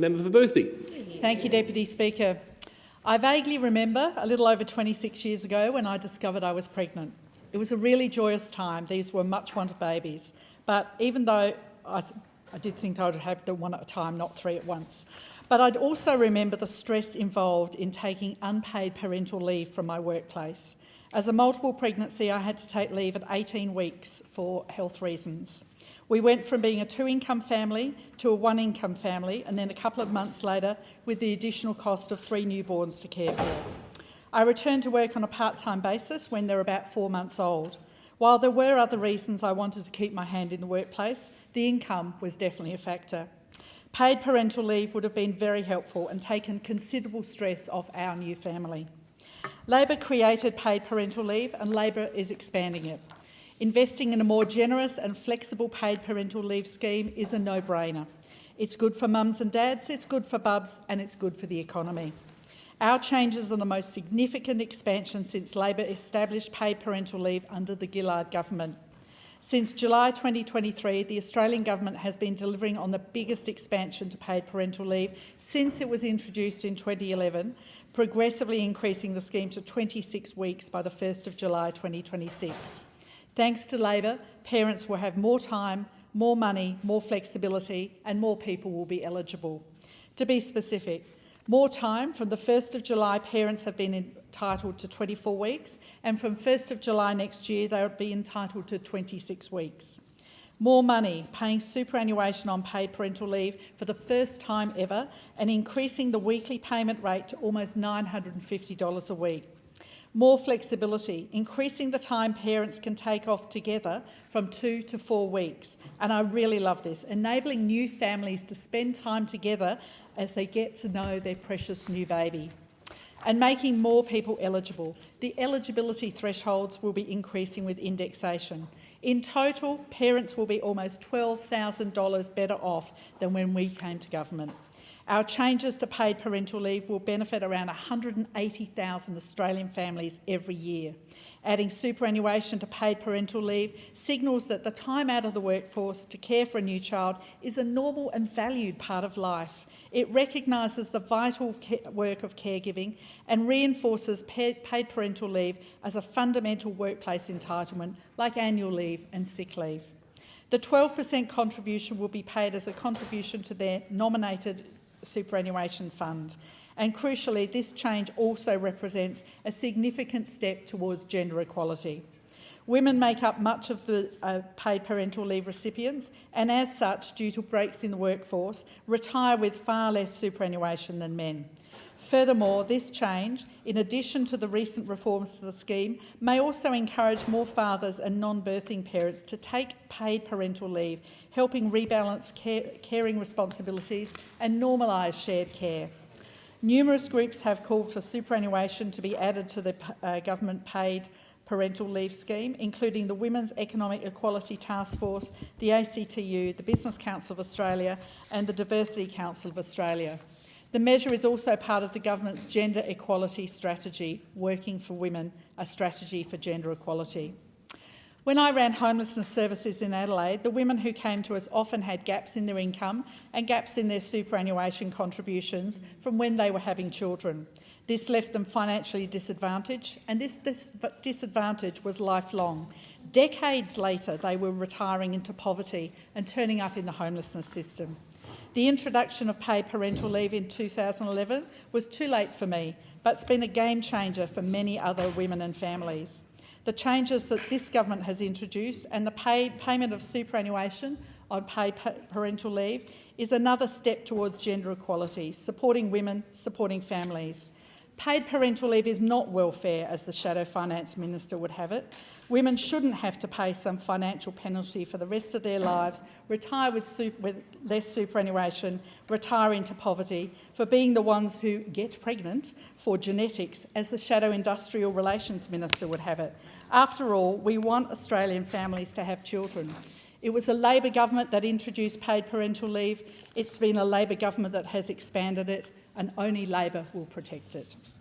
Member for Boothby. Thank you, Deputy Speaker. I vaguely remember a little over 26 years ago when I discovered I was pregnant. It was a really joyous time. These were much wanted babies. But even though I did think I would have them one at a time, not three at once. But I'd also remember the stress involved in taking unpaid parental leave from my workplace. As a multiple pregnancy, I had to take leave at 18 weeks for health reasons. We went from being a two-income family to a one-income family, and then a couple of months later with the additional cost of 3 newborns to care for. I returned to work on a part-time basis when they were about 4 months old. While there were other reasons I wanted to keep my hand in the workplace, the income was definitely a factor. Paid parental leave would have been very helpful and taken considerable stress off our new family. Labor created paid parental leave and Labor is expanding it. Investing in a more generous and flexible paid parental leave scheme is a no-brainer. It's good for mums and dads, it's good for bubs, and it's good for the economy. Our changes are the most significant expansion since Labor established paid parental leave under the Gillard government. Since July 2023, the Australian government has been delivering on the biggest expansion to paid parental leave since it was introduced in 2011, progressively increasing the scheme to 26 weeks by the 1st of July 2026. Thanks to Labor, parents will have more time, more money, more flexibility, and more people will be eligible. To be specific, more time. From the 1st of July, parents have been entitled to 24 weeks, and from 1st of July next year, they will be entitled to 26 weeks. More money, paying superannuation on paid parental leave for the first time ever, and increasing the weekly payment rate to almost $950 a week. More flexibility, increasing the time parents can take off together from 2 to 4 weeks. And I really love this, enabling new families to spend time together as they get to know their precious new baby. And making more people eligible. The eligibility thresholds will be increasing with indexation. In total, parents will be almost $12,000 better off than when we came to government. Our changes to paid parental leave will benefit around 180,000 Australian families every year. Adding superannuation to paid parental leave signals that the time out of the workforce to care for a new child is a normal and valued part of life. It recognises the vital work of caregiving and reinforces paid parental leave as a fundamental workplace entitlement like annual leave and sick leave. The 12% contribution will be paid as a contribution to their nominated superannuation fund. And crucially, this change also represents a significant step towards gender equality. Women make up much of the paid parental leave recipients and as such, due to breaks in the workforce, retire with far less superannuation than men. Furthermore, this change, in addition to the recent reforms to the scheme, may also encourage more fathers and non-birthing parents to take paid parental leave, helping rebalance caring responsibilities and normalise shared care. Numerous groups have called for superannuation to be added to the government paid parental leave scheme, including the Women's Economic Equality Task Force, the ACTU, the Business Council of Australia and the Diversity Council of Australia. The measure is also part of the government's gender equality strategy, Working for Women, a strategy for gender equality. When I ran homelessness services in Adelaide, the women who came to us often had gaps in their income and gaps in their superannuation contributions from when they were having children. This left them financially disadvantaged, and this disadvantage was lifelong. Decades later, they were retiring into poverty and turning up in the homelessness system. The introduction of paid parental leave in 2011 was too late for me, but it's been a game changer for many other women and families. The changes that this government has introduced and the payment of superannuation on paid parental leave is another step towards gender equality, supporting women, supporting families. Paid parental leave is not welfare, as the Shadow Finance Minister would have it. Women shouldn't have to pay some financial penalty for the rest of their lives, retire with less superannuation, retire into poverty, for being the ones who get pregnant for genetics, as the Shadow Industrial Relations Minister would have it. After all, we want Australian families to have children. It was a Labor government that introduced paid parental leave. It's been a Labor government that has expanded it, and only Labor will protect it.